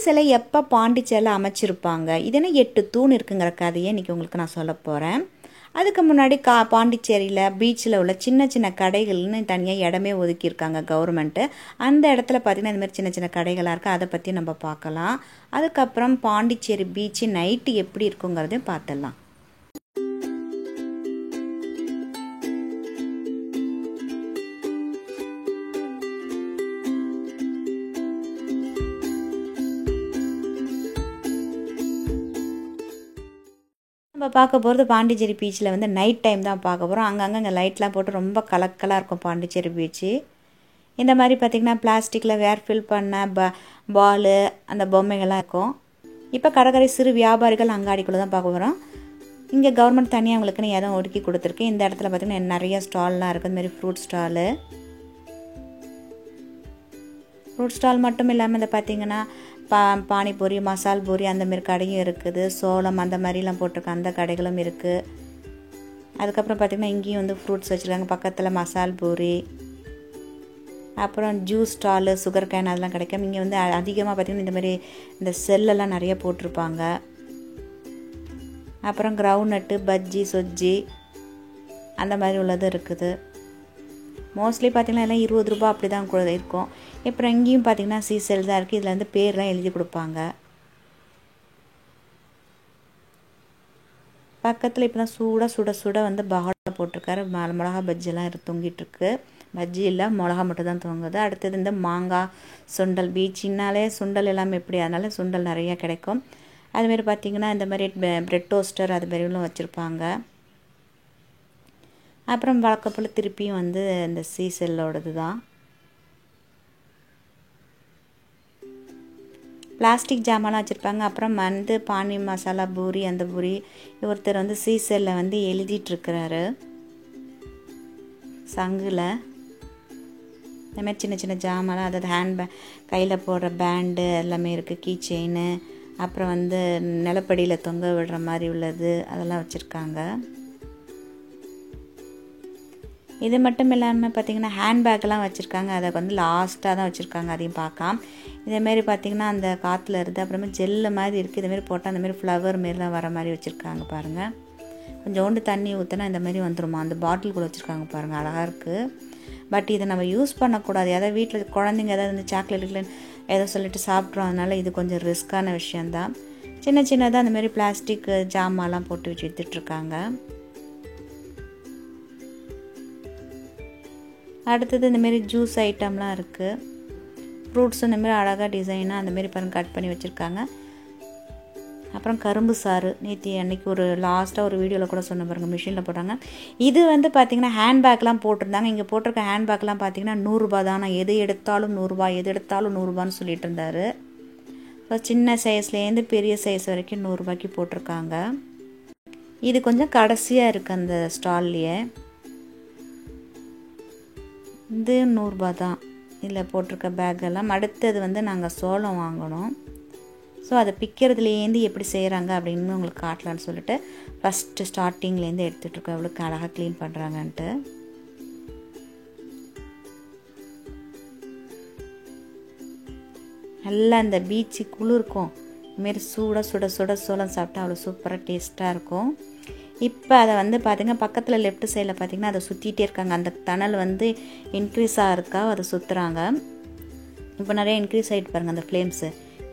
சிலை எப்போ பாண்டிச்சேரியில் அமைச்சிருப்பாங்க, இதுன்னு 8 தூண் இருக்குங்கிற கதையை இன்றைக்கி உங்களுக்கு நான் சொல்ல போகிறேன். அதுக்கு முன்னாடி பாண்டிச்சேரியில் பீச்சில் உள்ள சின்ன சின்ன கடைகள்னு தனியாக இடமே ஒதுக்கியிருக்காங்க கவர்மெண்ட்டு. அந்த இடத்துல பார்த்திங்கன்னா இந்த மாதிரி சின்ன சின்ன கடைகளாக இருக்குது, அதை பற்றி நம்ம பார்க்கலாம். அதுக்கப்புறம் பாண்டிச்சேரி பீச்சு நைட்டு எப்படி இருக்குங்கிறதையும் பார்த்துடலாம். நம்ம பார்க்க போகிறது பாண்டிச்சேரி பீச்சில் வந்து நைட் டைம் தான் பார்க்க போகிறோம். அங்கங்கே இங்கே லைட்லாம் போட்டு ரொம்ப கலக்கலாக இருக்கும் பாண்டிச்சேரி பீச்சு. இந்த மாதிரி பார்த்திங்கன்னா பிளாஸ்டிக்கில் வேர் ஃபில் பண்ண பாலு அந்த பொம்மைகள்லாம் இருக்கும். இப்போ கடற்கரை சிறு வியாபாரிகள் அங்காடிக்குள்ளே தான் பார்க்க போகிறோம். இங்கே கவர்மெண்ட் தனியாக அவங்களுக்குன்னு இடம் ஒதுக்கி கொடுத்துருக்கு. இந்த இடத்துல பார்த்திங்கன்னா நிறைய ஸ்டால்லாம் இருக்குது. இந்த மாதிரி ஃப்ரூட் ஸ்டால் மட்டும் இல்லாமல் இந்த பார்த்திங்கன்னா பானிபூரி, மசால் பூரி அந்த மாதிரி கடையும் இருக்குது. சோளம் அந்த மாதிரிலாம் போட்டிருக்க அந்த கடைகளும் இருக்குது. அதுக்கப்புறம் பார்த்திங்கன்னா இங்கேயும் வந்து ஃப்ரூட்ஸ் வச்சுருக்காங்க. பக்கத்தில் மசால் பூரி, அப்புறம் ஜூஸ் ஸ்டாலு, சுகர் கேன் அதெல்லாம் கிடைக்கும். இங்கே வந்து அதிகமாக பார்த்திங்கன்னா இந்த மாதிரி இந்த செல்லெல்லாம் நிறைய போட்டிருப்பாங்க. அப்புறம் கிரவுண்ட்நட்டு, பஜ்ஜி, சொஜ்ஜி அந்த மாதிரி உள்ளது இருக்குது. மோஸ்ட்லி பார்த்திங்கன்னா எல்லாம் 20 ரூபா அப்படி தான் கூட இருக்கும். அப்புறம் இங்கேயும் பார்த்திங்கன்னா சீசல் தான் இருக்குது. இதில் வந்து பேர்லாம் எழுதி கொடுப்பாங்க. பக்கத்தில் இப்போ தான் சுட சுட வந்து பகோடா போட்டிருக்காரு. மிளகா பஜ்ஜிலாம் தொங்கிட்டுருக்கு. பஜ்ஜி இல்லை, மிளகா மட்டும் தான் தொங்குது. அடுத்தது இந்த மாங்காய் சுண்டல், பீச்சின்னாலே சுண்டல் எல்லாமே எப்படி, அதனால சுண்டல் நிறையா கிடைக்கும். அதுமாரி பார்த்திங்கன்னா இந்த மாதிரி ப்ரெட் டோஸ்டர் அது மாதிரிலாம் வச்சுருப்பாங்க. அப்புறம் வழக்கப்போல் திருப்பியும் வந்து இந்த சீசல்லோடது தான். பிளாஸ்டிக் ஜாமான்லாம் வச்சுருப்பாங்க. அப்புறம் வந்து பானி மசாலா பூரி, அந்த பூரி ஒருத்தர் வந்து சீசலில் வந்து எழுதிட்டுருக்கிறாரு சங்கில். இந்தமாதிரி சின்ன சின்ன ஜாமான்லாம், அதாவது கையில் போடுற பேண்டு எல்லாமே இருக்குது. கீ செயின், அப்புறம் வந்து நிலப்படியில் தொங்க விடுற மாதிரி உள்ளது அதெல்லாம் வச்சுருக்காங்க. இது மட்டும் இல்லாமல் பார்த்திங்கன்னா ஹேண்ட்பேக்கெலாம் வச்சுருக்காங்க. அதை வந்து லாஸ்ட்டாக தான் வச்சுருக்காங்க, அதையும் பார்க்கலாம். இதேமாரி பார்த்திங்கன்னா அந்த காற்றுல இருக்குது. அப்புறமா ஜெல்லு மாதிரி இருக்குது. இதுமாரி போட்டால் அந்தமாரி ஃப்ளவர் மாரிலாம் வர மாதிரி வச்சுருக்காங்க பாருங்கள். கொஞ்சோண்டு தண்ணி ஊற்றினா இந்த மாதிரி வந்துடுமா. அந்த பாட்டில் கூட வச்சுருக்காங்க பாருங்கள், அழகாக இருக்குது. பட் இதை நம்ம யூஸ் பண்ணக்கூடாது. ஏதாவது வீட்டில் குழந்தைங்க ஏதாவது இந்த சாக்லேட்டுல ஏதோ சொல்லிட்டு சாப்பிட்றோம். அதனால் இது கொஞ்சம் ரிஸ்க்கான விஷயந்தான். சின்ன சின்னதாக அந்தமாரி பிளாஸ்டிக் ஜாமான்லாம் போட்டு வச்சு விற்றுட்ருக்காங்க. அடுத்தது இந்தமாரி ஜூஸ் ஐட்டம்லாம் இருக்குது. ஃப்ரூட்ஸ் இந்தமாரி அழகாக டிசைனாக அந்தமாரி பாருங்கள் கட் பண்ணி வச்சுருக்காங்க. அப்புறம் கரும்பு சாறு, நேற்று அன்றைக்கி ஒரு லாஸ்ட்டாக ஒரு வீடியோவில் கூட சொன்ன பாருங்கள், மிஷினில் போட்டாங்க. இது வந்து பார்த்திங்கன்னா ஹேண்ட்பேக்லாம் போட்டிருந்தாங்க. இங்கே போட்டிருக்க ஹேண்ட்பேக்லாம் பார்த்திங்கன்னா 100 ரூபா தான். நான் எது எடுத்தாலும் 100 ரூபா, எது எடுத்தாலும் 100 ரூபான்னு சொல்லிட்டு இருந்தார். ஸோ சின்ன சைஸ்லேருந்து பெரிய சைஸ் வரைக்கும் 100 ரூபாய்க்கு போட்டிருக்காங்க. இது கொஞ்சம் கடைசியாக இருக்குது அந்த ஸ்டால்லையே. இது 100 ரூபா தான் இதில் போட்டிருக்க பேக்கெல்லாம். அடுத்தது வந்து நாங்கள் சோளம் வாங்கணும். ஸோ அதை பிக்கிறதுலேருந்து எப்படி செய்கிறாங்க அப்படின்னு உங்களுக்கு காட்டலான்னு சொல்லிட்டு ஃபஸ்ட்டு ஸ்டார்டிங்லேருந்து எடுத்துகிட்ருக்கோம். எவ்வளோக்கு அழகாக க்ளீன் பண்ணுறாங்கன்ட்டு. நல்லா இந்த பீச்சு குளிர்க்கும். இதுமாரி சுட சோளம் சாப்பிட்டா அவ்வளோ சூப்பராக டேஸ்ட்டாக இருக்கும். இப்போ அதை வந்து பார்த்திங்கன்னா பக்கத்தில் லெஃப்ட் சைடில் பார்த்திங்கன்னா அதை சுற்றிகிட்டே இருக்காங்க. அந்த டனல் வந்து இன்க்ரீஸ் ஆகிறதுக்கா அதை சுற்றுறாங்க. இப்போ நிறைய இன்க்ரீஸ் ஆகிட்டு பாருங்கள் அந்த ஃப்ளேம்ஸு.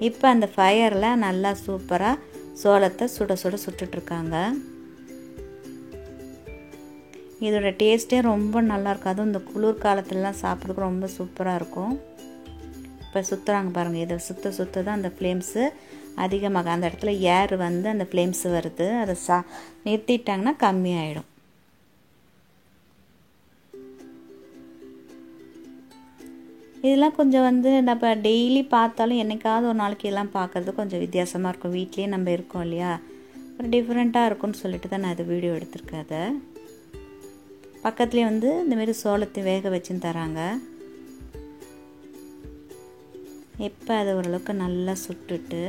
இப்போ அந்த ஃபயரில் நல்லா சூப்பராக சோளத்தை சுட்டுட்ருக்காங்க. இதோட டேஸ்ட்டே ரொம்ப நல்லாயிருக்கும். அதுவும் இந்த குளிர் காலத்துலலாம் சாப்பிட்றதுக்கு ரொம்ப சூப்பராக இருக்கும். இப்போ சுற்றுறாங்க பாருங்கள். இதை சுற்ற தான் அந்த ஃப்ளேம்ஸு அதிகமாக அந்த இடத்துல ஏர் வந்து அந்த ஃப்ளேம்ஸ் வருது. அதை நிறுத்திட்டாங்கன்னா கம்மியாயிடும். இதெல்லாம் கொஞ்சம் வந்து நம்ம டெய்லி பார்த்தாலும் என்னைக்காவது ஒரு நாளைக்கு இதெல்லாம் பார்க்குறது கொஞ்சம் வித்தியாசமாக இருக்கும். வீட்லேயே நம்ம இருக்கோம் இல்லையா, ஒரு டிஃப்ரெண்ட்டாக இருக்கும்னு சொல்லிட்டு தான் நான் இது வீடியோ எடுத்திருக்கேன். அதை பக்கத்துலேயே வந்து இந்தமாரி சோளத்தை வேக வச்சுன்னு தராங்க. இப்போ அதை ஓரளவுக்கு நல்லா சுட்டுட்டு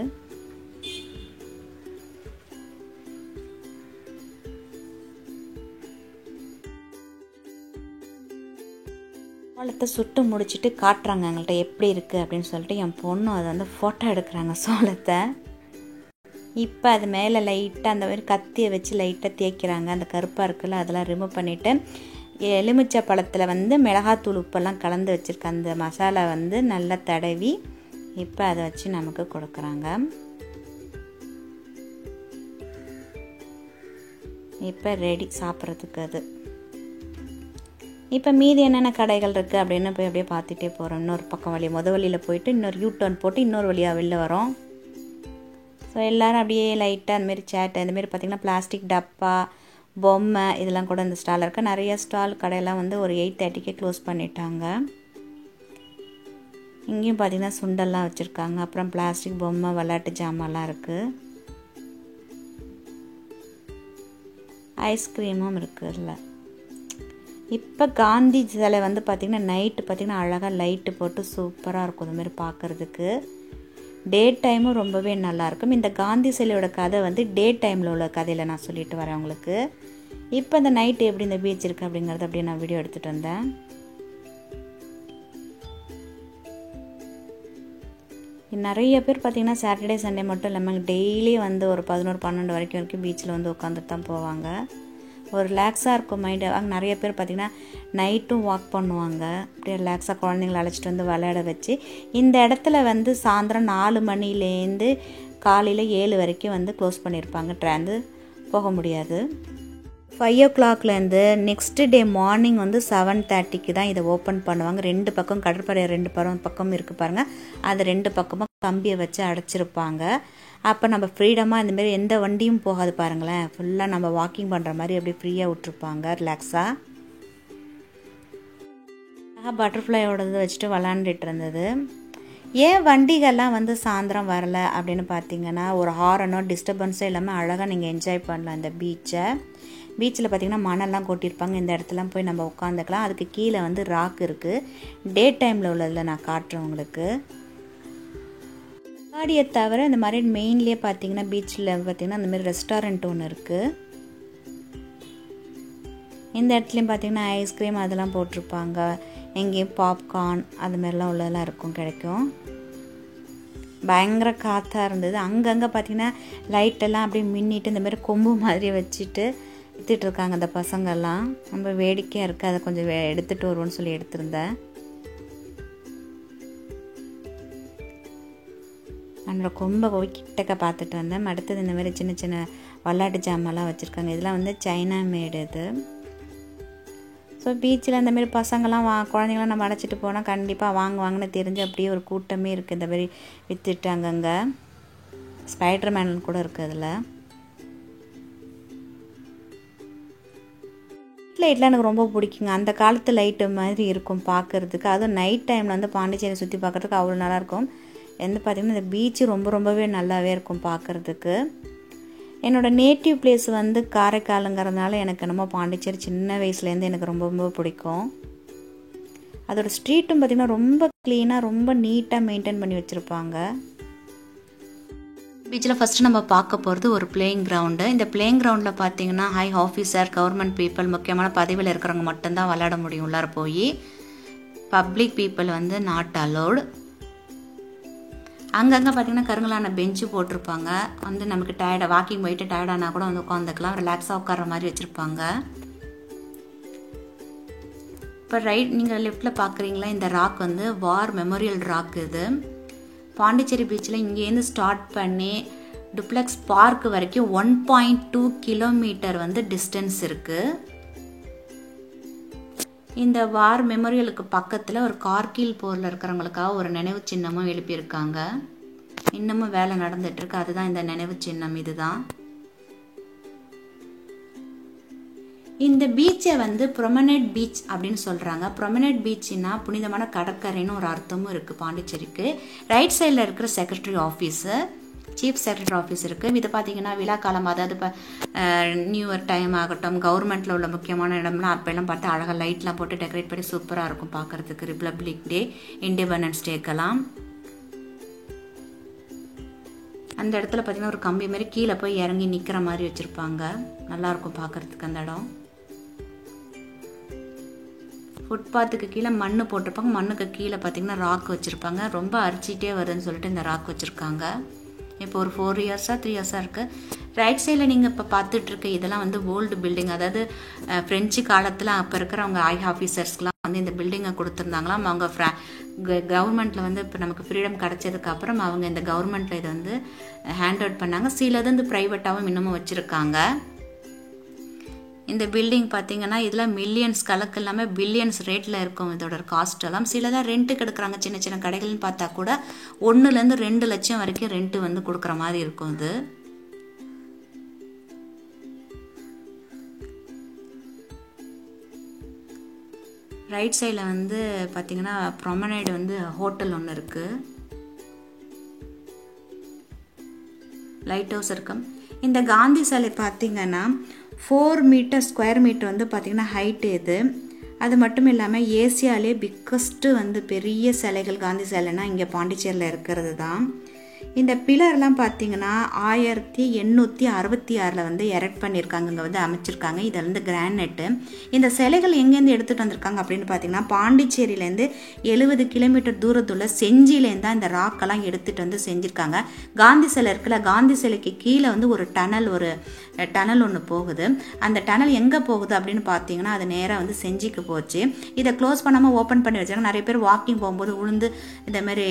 சோளத்தை சுட்டு முடிச்சுட்டு காட்டுறாங்க எங்கள்கிட்ட எப்படி இருக்குது அப்படின்னு சொல்லிட்டு. என் பொண்ணு அதை வந்து ஃபோட்டோ எடுக்கிறாங்க சோளத்தை. இப்போ அது மேலே லைட்டாக அந்த மாதிரி கத்தியை வச்சு லைட்டாக தேய்க்கிறாங்க. அந்த கருப்பாக இருக்குல்ல அதெல்லாம் ரிமூவ் பண்ணிவிட்டு எலுமிச்சை பழத்தில் வந்து மிளகாத்தூள் உப்பெல்லாம் கலந்து வச்சுருக்க அந்த மசாலா வந்து நல்லா தடவி இப்போ அதை வச்சு நமக்கு கொடுக்குறாங்க. இப்போ ரெடி சாப்பிட்றதுக்கு அது. இப்போ மீதி என்னென்ன கடைகள் இருக்குது அப்படின்னு போய் அப்படியே பார்த்துட்டே போகிறோம். இன்னொரு பக்கம் வழி வழியில் போயிட்டு இன்னொரு யூ-டர்ன் போட்டு இன்னொரு வழியாக வெளில வரோம். ஸோ எல்லோரும் அப்படியே லைட்டாக அந்தமாரி சேட்டை இந்தமாரி பார்த்திங்கன்னா பிளாஸ்டிக் டப்பா பொம்மை இதெல்லாம் கூட இந்த ஸ்டால் இருக்குது. நிறைய ஸ்டால் கடையெல்லாம் வந்து ஒரு 8:30க்கே க்ளோஸ் பண்ணிட்டாங்க. இங்கேயும் பார்த்திங்கன்னா சுண்டெல்லாம் வச்சுருக்காங்க. அப்புறம் பிளாஸ்டிக் பொம்மை விளையாட்டு ஜாமான்லாம் இருக்குது. ஐஸ்கிரீமும் இருக்குது அதில். இப்போ காந்தி சிலை வந்து பார்த்திங்கன்னா நைட்டு பார்த்திங்கன்னா அழகாக லைட்டு போட்டு சூப்பராக இருக்கும். இதுமாரி பார்க்குறதுக்கு டே டைமும் ரொம்பவே நல்லாயிருக்கும். இந்த காந்தி சிலையோட கதை வந்து டே டைமில் உள்ள கதையில் நான் சொல்லிட்டு வரேன் உங்களுக்கு. இப்போ இந்த நைட்டு எப்படி இந்த பீச் இருக்குது அப்படிங்கிறது அப்படியே நான் வீடியோ எடுத்துகிட்டு வந்தேன். நிறைய பேர் பார்த்திங்கன்னா சாட்டர்டே சண்டே மட்டும் இல்லாமல் டெய்லி வந்து ஒரு 11-12 வரைக்கும் பீச்சில் வந்து உட்காந்துட்டு தான் போவாங்க. ஒரு ரிலாக்ஸாக இருக்கும் மைண்டு. அங்கே நிறைய பேர் பார்த்திங்கன்னா நைட்டும் வாக் பண்ணுவாங்க. அப்படியே ரிலாக்ஸாக குழந்தைங்கள அழைச்சிட்டு வந்து விளையாட வச்சு இந்த இடத்துல வந்து சாயந்தரம் 4 மணிலேருந்து காலையில் 7 வரைக்கும் வந்து க்ளோஸ் பண்ணியிருப்பாங்க. ட்ராந்து போக முடியாது. 5 o'clockலேருந்து நெக்ஸ்ட் டே மார்னிங் வந்து 7:30க்கு தான் இதை ஓப்பன் பண்ணுவாங்க. 2 பக்கம் கடற்படை 2 பக்கம் இருக்குது பாருங்கள். அது 2 பக்கமும் கம்பியை வச்சு அடைச்சிருப்பாங்க. அப்போ நம்ம ஃப்ரீடமாக இந்தமாரி எந்த வண்டியும் போகாது பாருங்களேன். ஃபுல்லாக நம்ம வாக்கிங் பண்ணுற மாதிரி அப்படியே ஃப்ரீயாக விட்டுருப்பாங்க ரிலாக்ஸாக. பட்டர்ஃப்ளையோடது வச்சுட்டு விளாண்டுட்டு இருந்தது. ஏன் வண்டிகள்லாம் வந்து சாயந்தரம் வரலை அப்படின்னு பார்த்தீங்கன்னா ஒரு ஹாரனோ டிஸ்டர்பன்ஸோ இல்லாமல் அழகாக நீங்கள் என்ஜாய் பண்ணலாம் இந்த பீச்சை. பீச்சில் பார்த்திங்கன்னா மணல்லாம் கொட்டியிருப்பாங்க. இந்த இடத்துலாம் போய் நம்ம உட்காந்துக்கலாம். அதுக்கு கீழே வந்து ராக் இருக்குது. டே டைமில் உள்ளதில் நான் காட்டுறேன் உங்களுக்கு. காடியை தவிர இந்த மாதிரி மெயின்லேயே பார்த்திங்கன்னா பீச்சில் பார்த்திங்கன்னா இந்த மாதிரி ரெஸ்டாரண்ட் ஒன்று இருக்குது. இந்த இடத்துலையும் பார்த்திங்கன்னா ஐஸ்கிரீம் அதெல்லாம் போட்டிருப்பாங்க. எங்கேயும் பாப்கார்ன் அது மாதிரிலாம் உள்ளதெல்லாம் இருக்கும் கிடைக்கும். பயங்கர காற்றாக இருந்தது. அங்கங்கே பார்த்திங்கன்னா லைட்டெல்லாம் அப்படியே மின்னிட்டு இந்த மாதிரி கொம்பு மாதிரி வச்சுட்டு விற்றுட்டு இருக்காங்க அந்த பசங்கள்லாம். ரொம்ப வேடிக்கையாக இருக்குது. அதை கொஞ்சம் எடுத்துகிட்டு வருவோன்னு சொல்லி எடுத்திருந்தேன். என்னோட கொம்பை போய் கிட்டக்க பார்த்துட்டு வந்தேன். அடுத்தது இந்த மாதிரி சின்ன சின்ன விளையாட்டு ஜாமான்லாம் வச்சுருக்காங்க. இதெல்லாம் வந்து சைனா மேடு இது. ஸோ பீச்சில் இந்தமாரி பசங்கள்லாம் குழந்தைங்களாம் நம்ம அழைச்சிட்டு போனால் கண்டிப்பாக வாங்குவாங்கன்னு தெரிஞ்சு அப்படியே ஒரு கூட்டமே இருக்குது. இந்த மாதிரி விற்றுட்டு அங்கங்கே ஸ்பைடர் மேன் கூட இருக்குது. அதில் லைட்லாம் எனக்கு ரொம்ப பிடிக்குங்க. அந்த காலத்து லைட்டு மாதிரி இருக்கும் பார்க்குறதுக்கு. அதுவும் நைட் டைமில் வந்து பாண்டிச்சேரி சுற்றி பார்க்குறதுக்கு அவ்வளோ நல்லாயிருக்கும். வந்து பார்த்திங்கன்னா இந்த பீச்சு ரொம்பவே நல்லாவே இருக்கும் பார்க்குறதுக்கு. என்னோடய நேட்டிவ் பிளேஸ் வந்து காரைக்காலுங்கிறதுனால எனக்கு என்னமோ பாண்டிச்சேரி சின்ன வயசுலேருந்து எனக்கு ரொம்ப பிடிக்கும். அதோடய ஸ்ட்ரீட்டும் பார்த்திங்கன்னா ரொம்ப க்ளீனாக ரொம்ப நீட்டாக மெயின்டைன் பண்ணி வச்சுருப்பாங்க. பீச்சில் ஃபஸ்ட்டு நம்ம பார்க்க போகிறது ஒரு பிளேயிங் கிரவுண்டு. இந்த பிளேயிங் கிரவுண்டில் பார்த்திங்கன்னா ஹை ஆஃபீஸர் கவர்மெண்ட் பீப்புள் முக்கியமான பதவியில் இருக்கிறவங்க மட்டும்தான் விளையாட முடியும். உள்ளார போய் பப்ளிக் பீப்புள் வந்து நாட் அலோடு. அங்கங்கே பார்த்திங்கன்னா கருங்கலான பெஞ்சு போட்டிருப்பாங்க. வந்து நமக்கு டயர்டாக வாக்கிங் போயிட்டு டயர்டானா கூட வந்து உட்காந்துக்கலாம். ரிலாக்ஸாக உட்கார்ற மாதிரி வச்சுருப்பாங்க. இப்போ நீங்கள் லெஃப்டில் பார்க்குறீங்களா இந்த ராக் வந்து வார் மெமோரியல் ராக். இது பாண்டிச்சேரி பீச்சில் இங்கேருந்து ஸ்டார்ட் பண்ணி டுப்ளெக்ஸ் பார்க் வரைக்கும் 1.2 கிலோமீட்டர் வந்து டிஸ்டன்ஸ் இருக்குது. இந்த வார் மெமோரியலுக்கு பக்கத்தில் ஒரு கார்கில் போரில் இருக்கிறவங்களுக்காக ஒரு நினைவு சின்னமும் எழுப்பியிருக்காங்க. இன்னமும் வேலை நடந்துகிட்ருக்கு. அதுதான் இந்த நினைவு சின்னம். இதுதான் இந்த பீச்சை வந்து ப்ரொமனேட் பீச் அப்படின்னு சொல்கிறாங்க. ப்ரொமனேட் பீச்சுன்னா புனிதமான கடற்கரைன்னு ஒரு அர்த்தமும் இருக்குது பாண்டிச்சேரிக்கு. ரைட் சைடில் இருக்கிற secretary office chief secretary office இருக்குது. இது பார்த்திங்கன்னா விழா காலம், அதாவது இப்போ நியூ இயர் டைம் ஆகட்டும், கவர்மெண்ட்டில் உள்ள முக்கியமான இடம்லாம் அப்போல்லாம் பார்த்து அழகாக லைட்லாம் போட்டு டெக்கரேட் பண்ணி சூப்பராக இருக்கும் பார்க்குறதுக்கு. ரிப்பப்ளிக் டே, இண்டிபெண்டன்ஸ் டேக்கெல்லாம் அந்த இடத்துல பார்த்திங்கன்னா ஒரு கம்பி மாதிரி கீழே போய் இறங்கி நிற்கிற மாதிரி வச்சுருப்பாங்க. நல்லாயிருக்கும் பார்க்குறதுக்கு அந்த இடம். ஃபுட்பாத்துக்கு கீழே மண் போட்டிருப்பாங்க, மண்ணுக்கு கீழே பார்த்திங்கன்னா ராக் வச்சுருப்பாங்க. ரொம்ப அரிச்சிட்டே வருதுன்னு சொல்லிட்டு இந்த ராக் வச்சுருக்காங்க. இப்போ ஒரு 4 இயர்ஸாக 3 இயர்ஸாக இருக்குது. ரைட் சைடில் நீங்கள் இப்போ பார்த்துட்ருக்க இதெல்லாம் வந்து ஓல்டு பில்டிங். அதாவது ஃப்ரெஞ்சு காலத்தில் அப்போ இருக்கிறவங்க ஆஃபீஸர்ஸ்க்கெலாம் வந்து இந்த பில்டிங்கை கொடுத்துருந்தாங்களாம். அவங்க கவர்மெண்ட்டில் வந்து இப்போ நமக்கு ஃப்ரீடம் கிடச்சதுக்கப்புறம் அவங்க இந்த கவர்மெண்ட்டில் இதை வந்து ஹேண்ட் அவுட் பண்ணாங்க. சிலது வந்து ப்ரைவேட்டாகவும் இன்னமும் வச்சுருக்காங்க. இந்த பில்டிங் பார்த்தீங்கன்னா இதில் மில்லியன்ஸ் கணக்கு இல்லாமல் பில்லியன்ஸ் ரேட்டில் இருக்கும் இதோட காஸ்ட் எல்லாம். சிலதான் ரெண்ட்டுக்கு எடுக்கிறாங்க. சின்ன சின்ன கடைகள்னு பார்த்தா கூட 1 to 2 லட்சம் வரைக்கும் ரெண்ட்டு வந்து கொடுக்குற மாதிரி இருக்கும் இது. ரைட் சைடில் வந்து பார்த்தீங்கன்னா ப்ரொமனேட் வந்து ஹோட்டல் ஒன்று இருக்குது. லைட் ஹவுஸ் இருக்கும். இந்த காந்தி சிலை பார்த்தீங்கன்னா 4 மீட்டர் ஸ்கொயர் மீட்டர் வந்து பார்த்திங்கன்னா ஹைட்டு இது. அது மட்டும் இல்லாமல் ஏசியாலே பிக்கஸ்ட்டு வந்து பெரிய சிலைகள் காந்தி சிலைனா இங்கே பாண்டிச்சேரியில் இருக்கிறது தான். இந்த பில்லர்லாம் பார்த்தீங்கன்னா 1866 வந்து எரெக்ட் பண்ணியிருக்காங்க, இங்கே வந்து அமைச்சிருக்காங்க. இதில் வந்து கிரானைட்டு. இந்த சிலைகள் எங்கேருந்து எடுத்துகிட்டு வந்திருக்காங்க அப்படின்னு பார்த்தீங்கன்னா பாண்டிச்சேரியிலேருந்து 70 கிலோமீட்டர் தூரத்துள்ள செஞ்சிலேருந்து தான் இந்த ராக்கெல்லாம் எடுத்துகிட்டு வந்து செஞ்சுருக்காங்க. காந்தி சிலை இருக்குல்ல, காந்தி சிலைக்கு கீழே வந்து ஒரு டனல் ஒன்று போகுது. அந்த டனல் எங்கே போகுது அப்படின்னு பார்த்தீங்கன்னா அது நேராக வந்து செஞ்சிக்கு போச்சு. இதை க்ளோஸ் பண்ணாமல் ஓப்பன் பண்ணி வச்சாங்க. நிறைய பேர் வாக்கிங் போகும்போது உளுந்து இந்த மாதிரி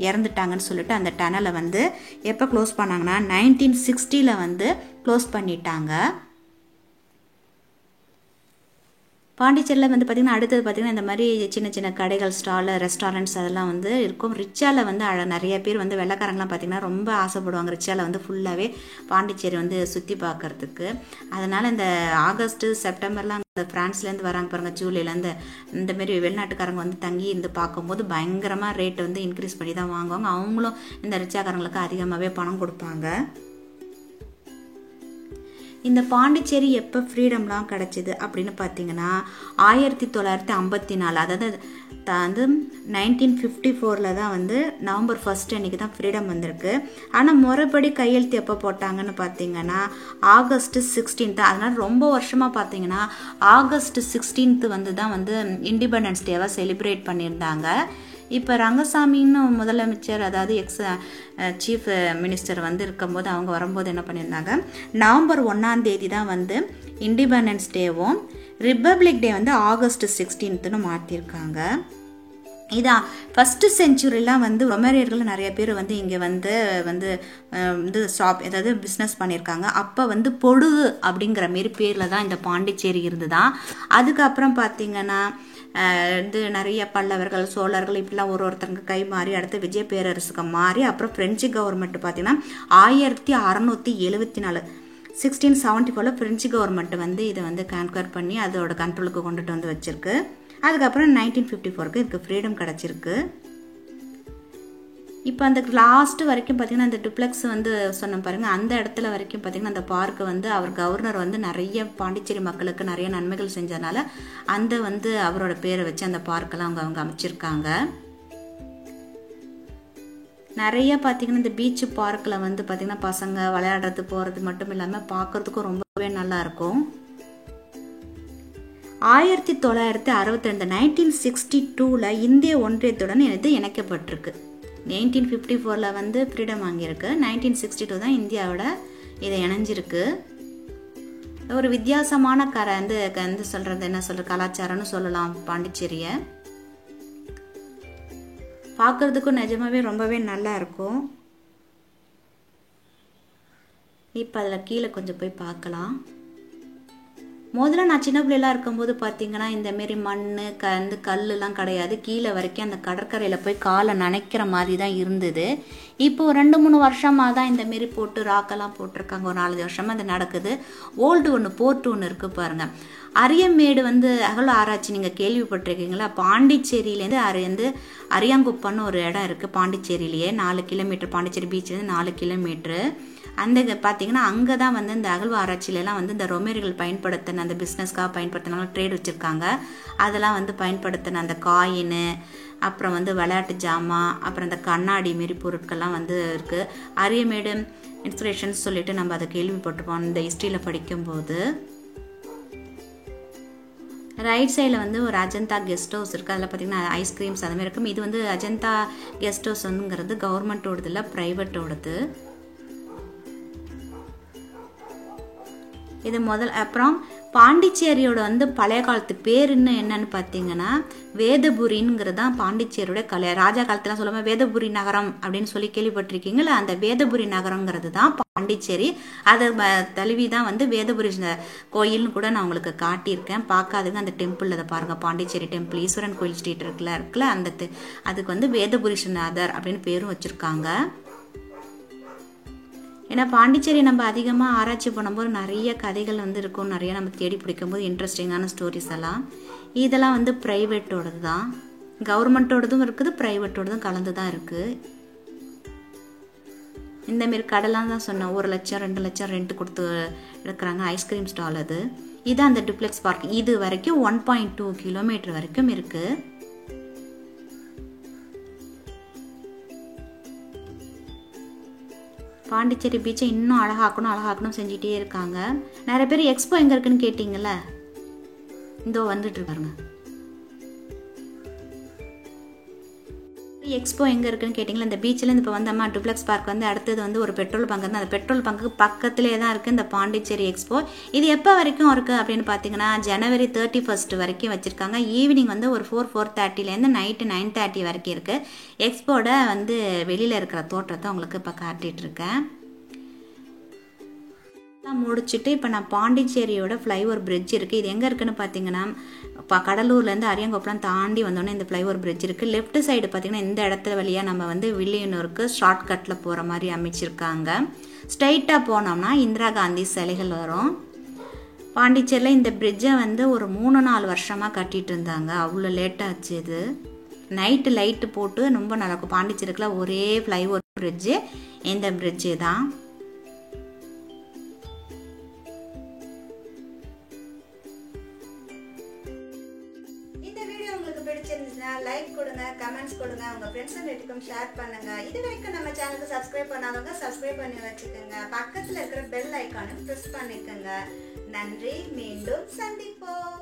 இறந்துட்டாங்கன்னு சொல்லிட்டு அந்த டனலை வந்து எப்போ க்ளோஸ் பண்ணாங்கன்னா 1960 வந்து க்ளோஸ் பண்ணிட்டாங்க. பாண்டிச்சேரியில் வந்து பார்த்திங்கன்னா அடுத்தது பார்த்திங்கன்னா இந்த மாதிரி சின்ன சின்ன கடைகள், ஸ்டாலு, ரெஸ்டாரண்ட்ஸ் அதெல்லாம் வந்து இருக்கும். ரிச்சாவில் வந்து நிறைய பேர் வந்து வெள்ளைக்காரங்களாம் பார்த்திங்கன்னா ரொம்ப ஆசைப்படுவாங்க ரிச்சாவில் வந்து ஃபுல்லாகவே பாண்டிச்சேரி வந்து சுற்றி பார்க்குறதுக்கு. அதனால் இந்த ஆகஸ்ட்டு செப்டம்பர்லாம் அந்த ஃப்ரான்ஸ்லேருந்து வராங்க பாருங்கள், ஜூலைலேருந்து இந்தமாரி வெளிநாட்டுக்காரங்க வந்து தங்கி இருந்து பார்க்கும்போது பயங்கரமாக ரேட்டு வந்து இன்க்ரீஸ் பண்ணி தான் வாங்குவாங்க. அவங்களும் இந்த ரிச்சாக்காரங்களுக்கு அதிகமாகவே பணம் கொடுப்பாங்க. இந்த பாண்டிச்சேரி எப்போ ஃப்ரீடம்லாம் கிடச்சிது அப்படின்னு பார்த்தீங்கன்னா 1954, அதாவது வந்து 1954 தான் வந்து நவம்பர் 1 அன்றைக்கி தான் ஃப்ரீடம் வந்திருக்கு. ஆனால் முறைப்படி கையெழுத்து எப்போ போட்டாங்கன்னு பார்த்தீங்கன்னா ஆகஸ்ட் 16. அதனால் ரொம்ப வருஷமாக பார்த்தீங்கன்னா ஆகஸ்ட் 16 வந்து தான் வந்து இண்டிபெண்டன்ஸ் டேவாக செலிப்ரேட் பண்ணியிருந்தாங்க. இப்போ ரங்கசாமின்னு முதலமைச்சர், அதாவது சீஃப் மினிஸ்டர் வந்து இருக்கும்போது அவங்க வரும்போது என்ன பண்ணியிருந்தாங்க, நவம்பர் 1 தான் வந்து இண்டிபெண்டன்ஸ் டேவும் ரிப்பப்ளிக் டே வந்து ஆகஸ்ட் 16 மாற்றிருக்காங்க. இதான் ஃபஸ்ட்டு செஞ்சுரிலாம் வந்து ரொமேரியர்கள் நிறைய பேர் வந்து இங்கே வந்து இது ஷாப் ஏதாவது பிஸ்னஸ் பண்ணியிருக்காங்க. அப்போ வந்து பொடுகு அப்படிங்கிற மாரி பேரில் தான் இந்த பாண்டிச்சேரி இருந்துதான். அதுக்கப்புறம் பார்த்திங்கன்னா இது நிறைய பல்லவர்கள், சோழர்கள் இப்படிலாம் ஒருத்தருக்கு கை மாறி அடுத்து விஜய பேரரசுக்கு மாறி அப்புறம் ஃப்ரெஞ்சு கவர்மெண்ட் பார்த்திங்கன்னா 1674 1674 ஃப்ரெஞ்சு கவர்மெண்ட் வந்து இதை வந்து கான்கர் பண்ணி அதோட கண்ட்ரோலுக்கு கொண்டுட்டு வந்து வச்சிருக்கு. அதுக்கப்புறம் 1954 இதுக்கு ஃப்ரீடம் கிடச்சிருக்கு. இப்போ அந்த லாஸ்ட்டு வரைக்கும் பார்த்திங்கன்னா அந்த டுப்ளெக்ஸ் வந்து சொன்ன பாருங்கள், அந்த இடத்துல வரைக்கும் பார்த்திங்கன்னா அந்த பார்க்கு வந்து அவர் கவர்னர் வந்து நிறைய பாண்டிச்சேரி மக்களுக்கு நிறைய நன்மைகள் செஞ்சதுனால அந்த வந்து அவரோட பேரை வச்சு அந்த பார்க்கெல்லாம் அவங்க அமைச்சிருக்காங்க. நிறைய பார்த்திங்கன்னா இந்த பீச்சு பார்க்கில் வந்து பார்த்திங்கன்னா பசங்க விளையாடுறது போகிறது மட்டும் இல்லாமல் பார்க்குறதுக்கும் ரொம்பவே நல்லாயிருக்கும். 1962 1962 இந்திய ஒன்றியத்துடன் இது இணைக்கப்பட்டிருக்கு. 1954 வந்து ஃப்ரீடம் வாங்கியிருக்கு. 1962 தான் இந்தியாவோட இதை இணைஞ்சிருக்கு. ஒரு வித்தியாசமான வந்து சொல்கிறது என்ன சொல்கிறது கலாச்சாரம்னு சொல்லலாம் பாண்டிச்சேரியை. பார்க்குறதுக்கும் நிஜமாவே ரொம்பவே நல்லா இருக்கும். இப்போ அதில் கீழே கொஞ்சம் போய் பார்க்கலாம். முதல்ல நான் சின்ன பிள்ளைலாம் இருக்கும்போது பார்த்தீங்கன்னா இந்தமாரி மண் கல்லுலாம் கிடையாது. கீழே வரைக்கும் அந்த கடற்கரையில் போய் காலை நனைக்கிற மாதிரி தான் இருந்தது. இப்போது 2-3 வருஷமாக தான் இந்தமாரி போட்டு ராக்கெல்லாம் போட்டிருக்காங்க. ஒரு 4 வருஷமாக அது நடக்குது. ஓல்டு போர்ட்டு ஒன்று இருக்குது பாருங்கள். அரியமேடு வந்து அகல ஆராய்ச்சி நீங்கள் கேள்விப்பட்டிருக்கீங்களா? பாண்டிச்சேரியிலேருந்து அரியாங்குப்பம்னு ஒரு இடம் இருக்குது பாண்டிச்சேரியிலேயே. 4 கிலோமீட்டர், பாண்டிச்சேரி பீச்சிலேருந்து 4 கிலோமீட்ரு. அந்த பார்த்தீங்கன்னா அங்கே தான் வந்து இந்த அகழ்வு ஆராய்ச்சியிலலாம் வந்து இந்த ரொமேரியர்கள் பயன்படுத்தின அந்த பிஸ்னஸ்க்காக பயன்படுத்தினாங்க, ட்ரேட் வச்சுருக்காங்க. அதெல்லாம் வந்து பயன்படுத்தின அந்த காயின், அப்புறம் வந்து விளையாட்டு ஜாமான், அப்புறம் இந்த கண்ணாடி மாரி பொருட்கள்லாம் வந்து இருக்குது. அரியமேடு இன்ஸ்பிரேஷன்ஸ் சொல்லிட்டு நம்ம அதை கேள்விப்பட்டிருப்போம் இந்த ஹிஸ்ட்ரியில் படிக்கும்போது. ரைட் சைடில் வந்து ஒரு அஜந்தா கெஸ்ட் ஹவுஸ் இருக்குது. அதில் பார்த்திங்கன்னா ஐஸ்கிரீம்ஸ் அந்த மாதிரி இருக்கும். இது வந்து அஜந்தா கெஸ்ட் ஹவுஸ்ங்கிறது கவர்மெண்ட்டோடது இல்லை, ப்ரைவேட்டோடது. இது அப்புறம் பாண்டிச்சேரியோட வந்து பழைய காலத்து பேர் என்னன்னு பார்த்தீங்கன்னா வேதபுரிங்கிறது தான் பாண்டிச்சேரியோட ராஜா காலத்துலாம் சொல்லுவாங்க வேதபுரி நகரம் அப்படின்னு சொல்லி கேள்விப்பட்டிருக்கீங்களா? அந்த வேதபுரி நகரங்கிறது தான் பாண்டிச்சேரி. அதை தழுவி தான் வந்து வேதபுரி கோயில்னு கூட நான் உங்களுக்கு காட்டியிருக்கேன். பார்க்காதுங்க, அந்த டெம்பிள் அதை பாருங்கள், பாண்டிச்சேரி டெம்பிள் ஈஸ்வரன் கோயில் ஸ்ட்ரீட் இருக்குல்ல அதுக்கு வந்து வேதபுரிநாதர் அப்படின்னு பேரும் வச்சுருக்காங்க. ஏன்னா பாண்டிச்சேரி நம்ம அதிகமாக ஆராய்ச்சி பண்ணும்போது நிறைய கதைகள் வந்து இருக்கும், நிறைய நம்ம தேடி பிடிக்கும்போது இன்ட்ரெஸ்டிங்கான ஸ்டோரிஸ் எல்லாம். இதெல்லாம் வந்து ப்ரைவேட்டோடது தான், கவர்மெண்ட்டோடதும் இருக்குது, ப்ரைவேட்டோடதும் கலந்து தான் இருக்குது. இந்தமாரி கடைலாம் தான் சொன்னேன், 1 லட்சம் 2 லட்சம் ரெண்ட் கொடுத்து எடுக்கிறாங்க ஐஸ்கிரீம் ஸ்டால். இது அந்த டூப்ளெக்ஸ் பார்க் இது வரைக்கும் 1.2 கிலோமீட்டர் வரைக்கும் இருக்குது. பாண்டிச்சேரி பீச்சை இன்னும் அழகாக்கணும் செஞ்சுட்டே இருக்காங்க. நிறைய பேர் எக்ஸ்போ எங்கே இருக்குன்னு கேட்டிங்கல்ல, இதோ வந்துட்டு இருக்காருங்க. எக்ஸ்போ எங்கே இருக்குன்னு கேட்டிங்களா, இந்த பீச்சில் இப்போ வந்தம்மா டூப்ளெக்ஸ் பார்க் வந்து அடுத்தது வந்து ஒரு பெட்ரோல் பங்கு வந்து அந்த பெட்ரோல் பங்குக்கு பக்கத்துலேயே தான் இருக்குது இந்த பாண்டிச்சேரி எக்ஸ்போ. இது எப்போ வரைக்கும் இருக்குது அப்படின்னு பார்த்தீங்கன்னா ஜனவரி 31 வரைக்கும் வச்சுருக்காங்க. ஈவினிங் வந்து ஒரு 4:30 நைட்டு 9:30 வரைக்கும் இருக்குது. எக்ஸ்போட வந்து வெளியில் இருக்கிற தோற்றத்தை உங்களுக்கு இப்போ காட்டிகிட்ருக்கேன். முடிச்சுட்டு இப்போ நான் பாண்டிச்சேரியோட ஃப்ளைஓவர் பிரிட்ஜ் இருக்குது. இது எங்கே இருக்குன்னு பார்த்தீங்கன்னா கடலூர்லேருந்து அரியங்குப்பம் தாண்டி வந்தோடனே இந்த ஃப்ளைஓவர் பிரிட்ஜ் இருக்குது. லெஃப்ட் சைடு பார்த்தீங்கன்னா இந்த இடத்துல வழியாக நம்ம வந்து வில்லியனூருக்கு ஷார்ட்கட்டில் போகிற மாதிரி அமைச்சிருக்காங்க. ஸ்ட்ரைட்டாக போனோம்னா இந்திரா காந்தி சிலைகள் வரும். பாண்டிச்சேரியில் இந்த பிரிட்ஜை வந்து ஒரு 3-4 வருஷமாக கட்டிகிட்டு இருந்தாங்க, அவ்வளோ லேட்டாச்சு. இது நைட்டு லைட்டு போட்டு ரொம்ப நல்லாயிருக்கும். பாண்டிச்சேரிக்குள்ள ஒரே ஃப்ளைஓவர் பிரிட்ஜு இந்த பிரிட்ஜு தான். பிடிச்சிருந்துச்சுன்னா லைக் கொடுங்க, கமெண்ட்ஸ் கொடுங்க, உங்கள் ஃப்ரெண்ட்ஸ் அண்ட் ரிலேட்டிவ்க்கும் ஷேர் பண்ணுங்கள். இது வரைக்கும் நம்ம சேனலுக்கு சப்ஸ்கிரைப் பண்ணாதவங்க சப்ஸ்கிரைப் பண்ணி வச்சுக்கோங்க. பக்கத்தில் இருக்கிற பெல் ஐக்கானை ப்ரெஸ் பண்ணிக்கோங்க. நன்றி, மீண்டும் சந்திப்போம்.